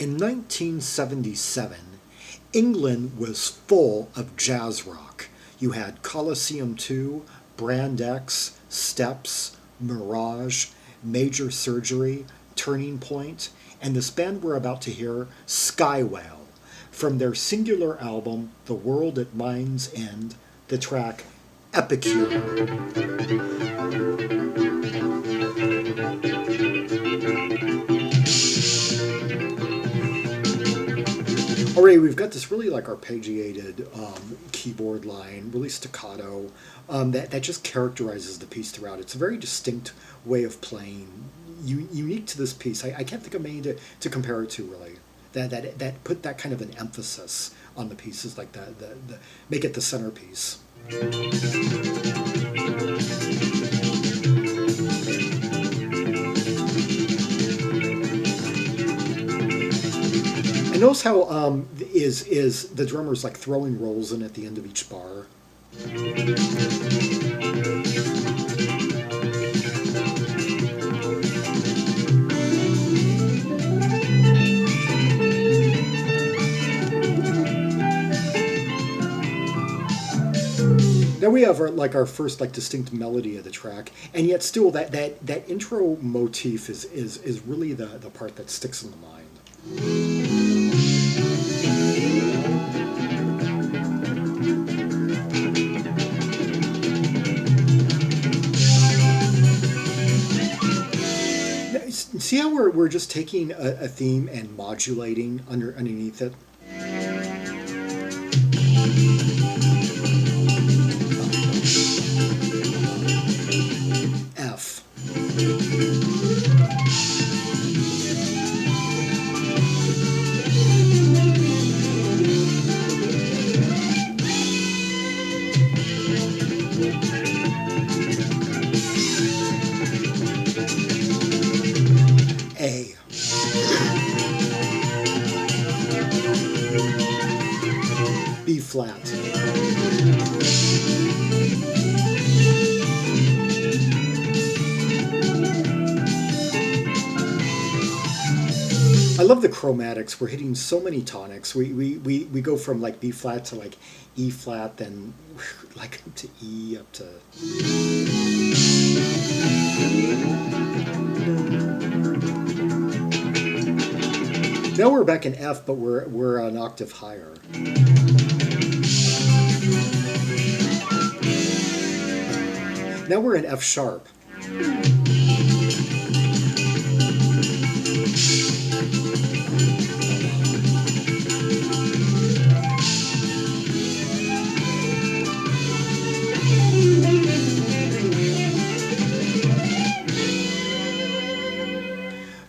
In 1977, England was full of jazz rock. You had Colosseum 2, Brand X, Steps, Mirage, Major Surgery, Turning Point, and this band we're about to hear, Skywhale, from their singular album, The World at Mind's End, the track Epicure. Alright, we've got this really like arpeggiated keyboard line, really staccato, that just characterizes the piece throughout. It's a very distinct way of playing, unique to this piece. I can't think of many to compare it to, really. That put that kind of an emphasis on the pieces like that, make it the centerpiece. And notice how is the drummer's like throwing rolls in at the end of each bar. Now we have our first like distinct melody of the track, and yet still that intro motif is really the part that sticks in the mind. See how we're just taking a theme and modulating underneath it? F. A. B flat. I love the chromatics. We're hitting so many tonics. We go from like B flat to like E flat, then like up to E, up to... Now we're back in F, but we're an octave higher. Now we're in F sharp.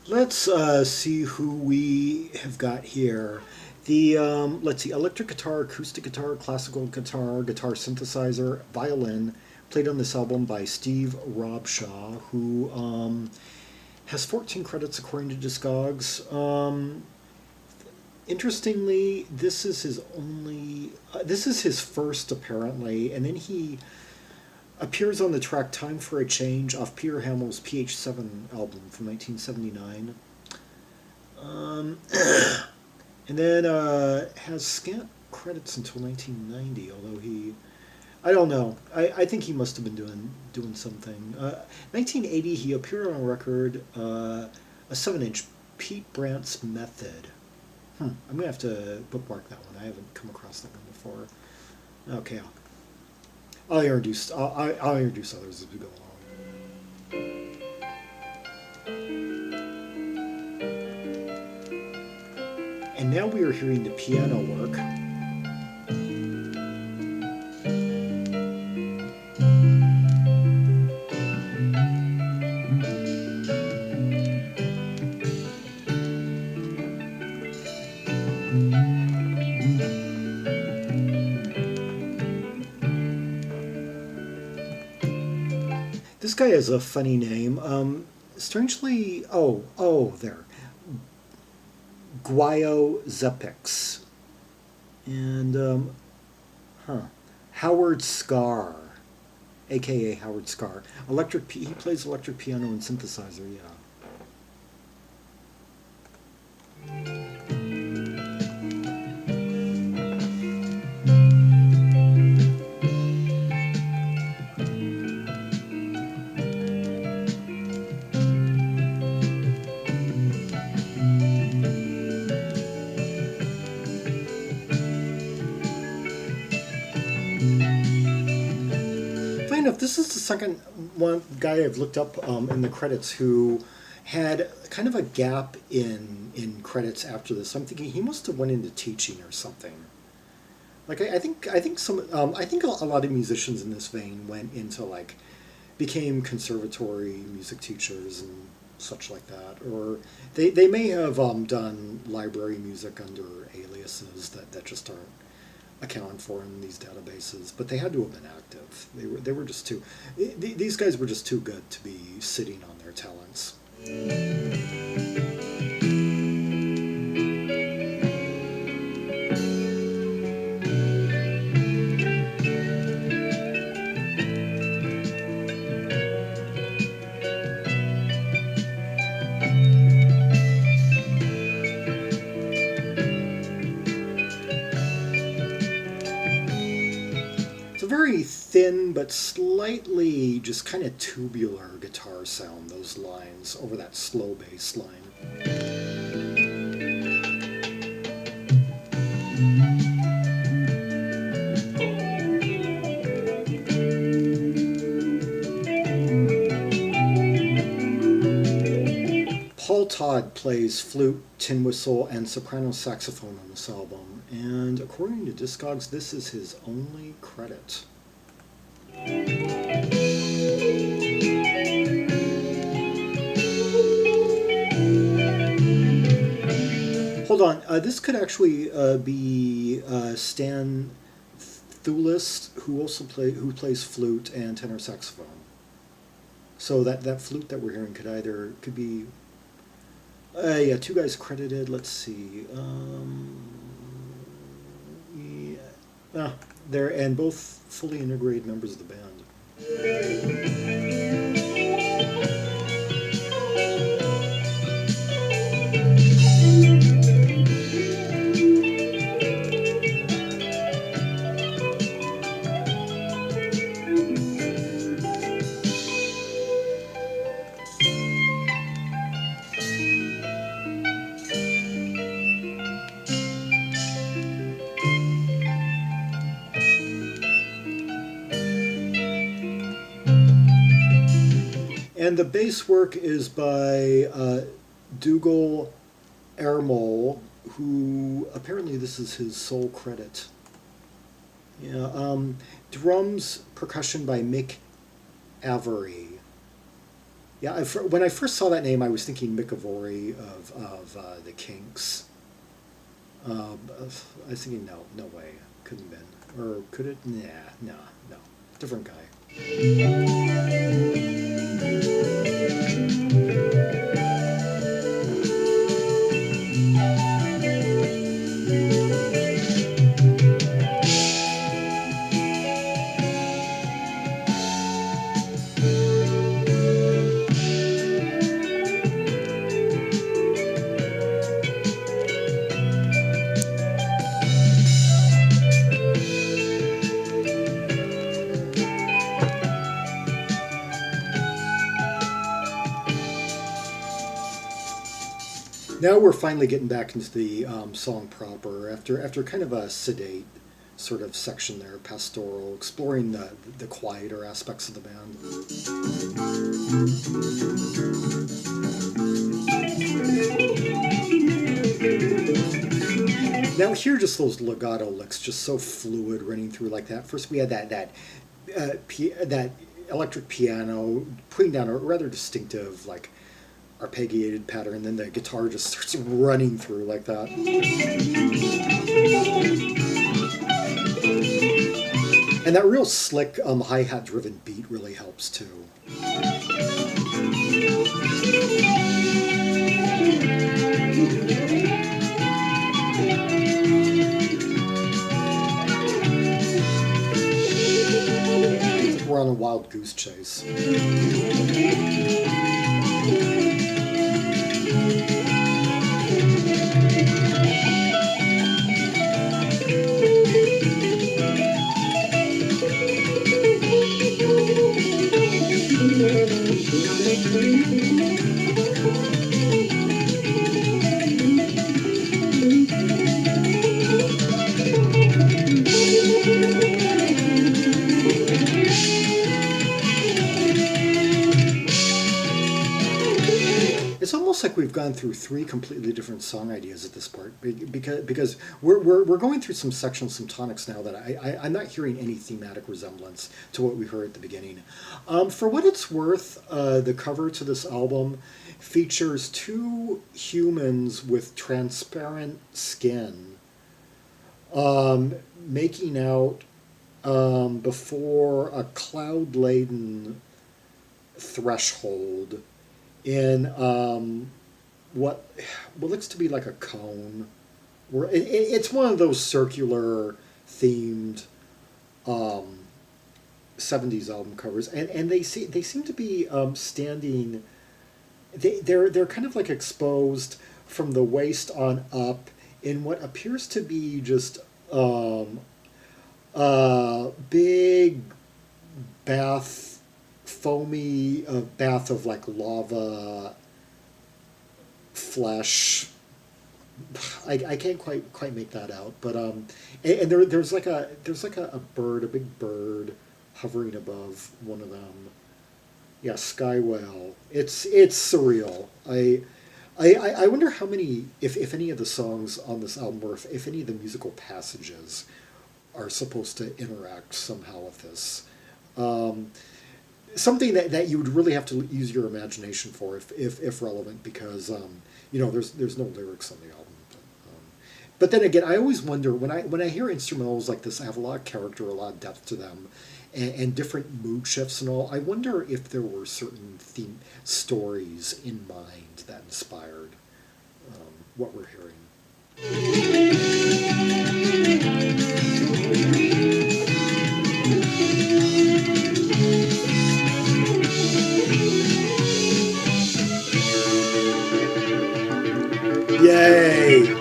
Let's see who we have got here. The let's see, electric guitar, acoustic guitar, classical guitar, guitar synthesizer, violin, played on this album by Steve Robshaw, who has 14 credits according to Discogs. Interestingly, this is his only, this is his first apparently, and then he appears on the track Time for a Change off Peter Hamill's PH7 album from 1979. And then has scant credits until 1990, although he... I don't know. I think he must have been doing something. 1980, he appeared on a record, a 7-inch, Pete Brandt's Method. I'm going to have to bookmark that one. I haven't come across that one before. Okay, I'll introduce others as we go along. And now we are hearing the piano work. This guy has a funny name. Strangely, there. Gwyo Ze Pix. And, Howard Scar, a.k.a. Howard Scar. He plays electric piano and synthesizer, yeah. this is the second one guy I've looked up in the credits who had kind of a gap in credits after this. I'm thinking he must have went into teaching or something. Like I think a lot of musicians in this vein went into like became conservatory music teachers and such like that, or they may have done library music under aliases that just aren't accounted for in these databases, but they had to have been active. They were just too, these guys were just too good to be sitting on their talents. Very thin but slightly just kind of tubular guitar sound, those lines over that slow bass line. Todd plays flute, tin whistle, and soprano saxophone on this album, and according to Discogs, this is his only credit. Hold on, this could actually be Stan Thewils, who plays flute and tenor saxophone. So that flute that we're hearing could be. Yeah, two guys credited. Let's see. Yeah, they're and both fully integrated members of the band. And the bass work is by Dougall Airmole, who apparently this is his sole credit. Yeah, drums, percussion by Mick Avery. Yeah, when I first saw that name, I was thinking Mick Avery of the Kinks. I was thinking, no way, couldn't have been, or could it? No, different guy. Now we're finally getting back into the song proper after kind of a sedate sort of section there, pastoral, exploring the quieter aspects of the band. Now here, just those legato licks, just so fluid, running through like that. First we had that electric piano putting down a rather distinctive like arpeggiated pattern, and then the guitar just starts running through like that. And that real slick hi-hat driven beat really helps too. We're on a wild goose chase. like we've gone through three completely different song ideas at this part because we're going through some sections, some tonics now that I'm not hearing any thematic resemblance to what we heard at the beginning. For what it's worth, the cover to this album features two humans with transparent skin making out before a cloud-laden threshold in what looks to be like a cone. Where it's one of those circular themed 70s album covers, and they seem to be standing. They're kind of like exposed from the waist on up in what appears to be just big bath, foamy bath of like lava flesh. I can't quite make that out, but and there's like a bird, a big bird hovering above one of them. Yeah, Skywhale. It's surreal. I wonder how many, if any of the songs on this album, or if any of the musical passages are supposed to interact somehow with this. Something that you would really have to use your imagination for if relevant, because there's no lyrics on the album. But then again, I always wonder when I hear instrumentals like this, I have a lot of character, a lot of depth to them, and different mood shifts and all. I wonder if there were certain theme stories in mind that inspired what we're hearing. Yay!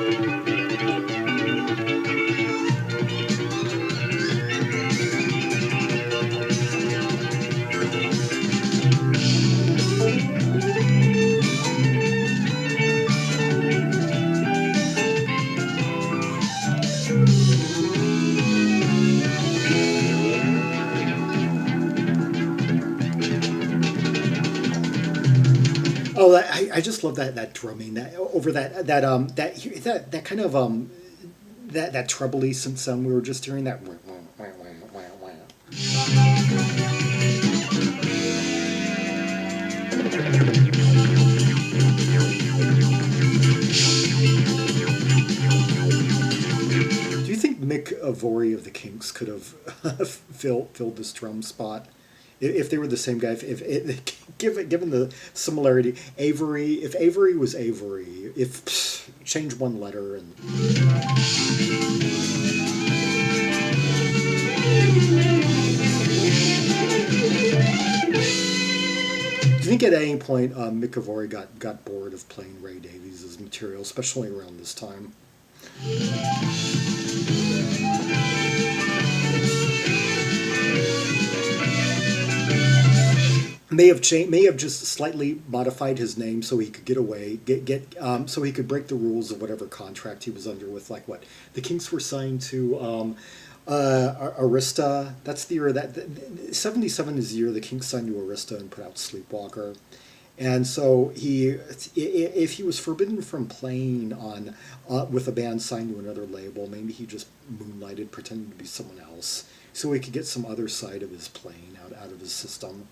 Oh, I just love that drumming that over that kind of that trebly sound we were just hearing that. Do you think Mick Avery of the Kinks could have filled this drum spot? If they were the same guy, given the similarity, if Avery was Avery, change one letter and. Do you think at any point Mick Avery got bored of playing Ray Davies' material, especially around this time? May have just slightly modified his name so he could get away, so he could break the rules of whatever contract he was under with, like what the Kinks were signed to Arista. That's the year that 77 is the year the Kinks signed to Arista and put out Sleepwalker, and so if he was forbidden from playing on with a band signed to another label, maybe he just moonlighted pretending to be someone else so he could get some other side of his playing out of his system.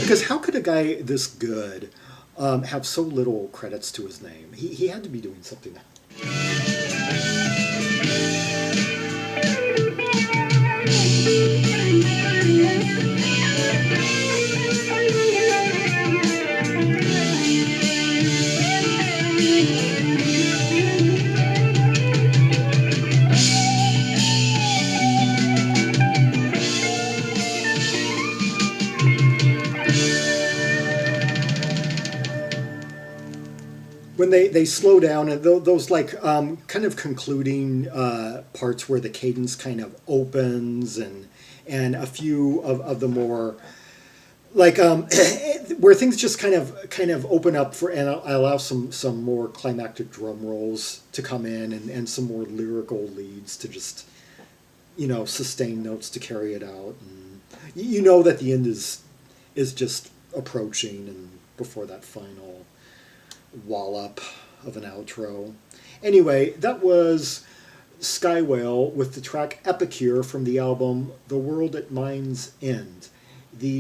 Because how could a guy this good have so little credits to his name? He had to be doing something. When they slow down and those like kind of concluding parts where the cadence kind of opens and a few of the more like where things just kind of open up for and allow some more climactic drum rolls to come in and some more lyrical leads to just sustain notes to carry it out, and that the end is just approaching, and before that final wallop of an outro. Anyway, that was Skywhale with the track Epicure from the album The World at Mind's End, the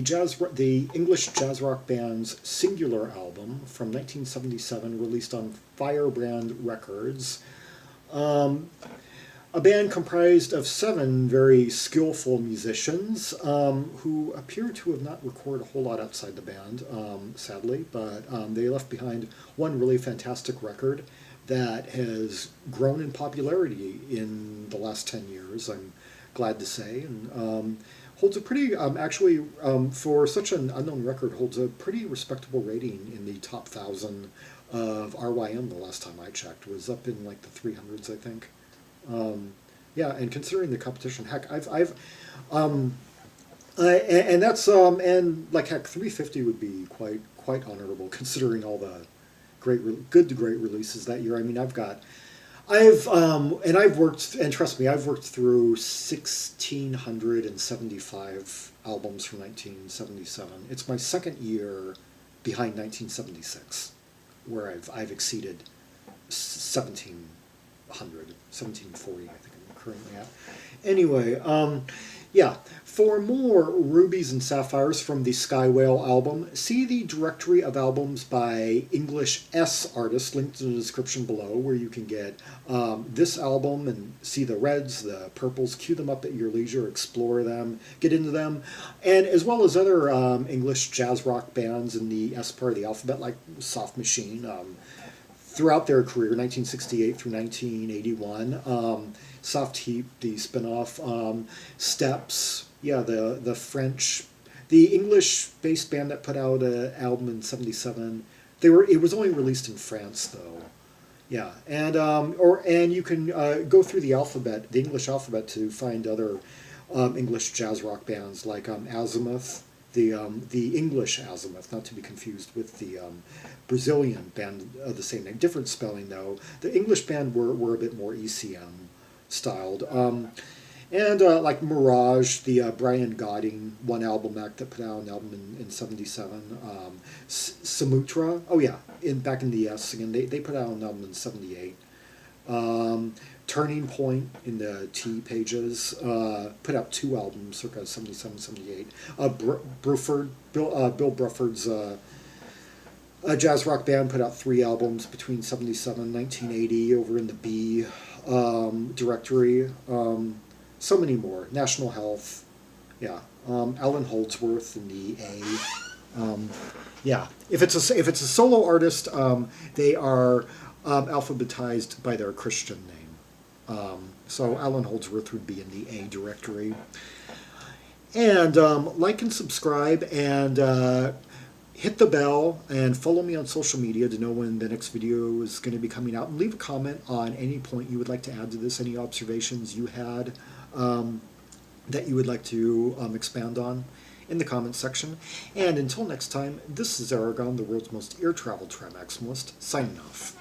English jazz rock band's Singular album from 1977, released on Firebrand Records. A band comprised of 7 very skillful musicians who appear to have not recorded a whole lot outside the band, sadly, but they left behind one really fantastic record that has grown in popularity in the last 10 years, I'm glad to say, and holds a pretty, for such an unknown record, holds a pretty respectable rating in the top 1,000 of RYM the last time I checked. It was up in like the 300s, I think. Yeah, and considering the competition, heck, and that's and like heck, 350 would be quite honorable considering all the good to great releases that year. I mean, I've worked, and trust me, I've worked through 1,675 albums from 1977. It's my second year behind 1976, where I've exceeded 1,740, I think I'm currently at. Anyway, yeah, for more Rubies and Sapphires from the Skywhale album, see the directory of albums by English S artists linked in the description below, where you can get this album and see the reds, the purples, cue them up at your leisure, explore them, get into them, and as well as other English jazz rock bands in the S part of the alphabet, like Soft Machine, throughout their career, 1968 through 1981. Soft Heap, the spin-off. Steps, yeah, the French, the English-based band that put out an album in '77. It was only released in France, though. Yeah, and you can go through the alphabet, the English alphabet, to find other English jazz rock bands like Azimuth, the English Azimuth, not to be confused with the Brazilian band of the same name. Different spelling, though. The English band were a bit more ECM styled. And like Mirage, the Brian Godding one album act that put out an album in '77. Samutra, oh yeah, back in the S again, they put out an album in '78. Turning Point in the T pages put out 2 albums circa '77, '78. Bill Bruford's a jazz rock band put out 3 albums between '77 and 1980 over in the B directory. So many more. National Health, yeah. Alan Holdsworth in the A. Yeah. If it's a solo artist, they are alphabetized by their Christian name. So Alan Holdsworth would be in the A directory. And like and subscribe and hit the bell and follow me on social media to know when the next video is going to be coming out. And leave a comment on any point you would like to add to this, any observations you had that you would like to expand on in the comments section. And until next time, this is Zaragon, the world's most air-traveled trimaximalist, signing off.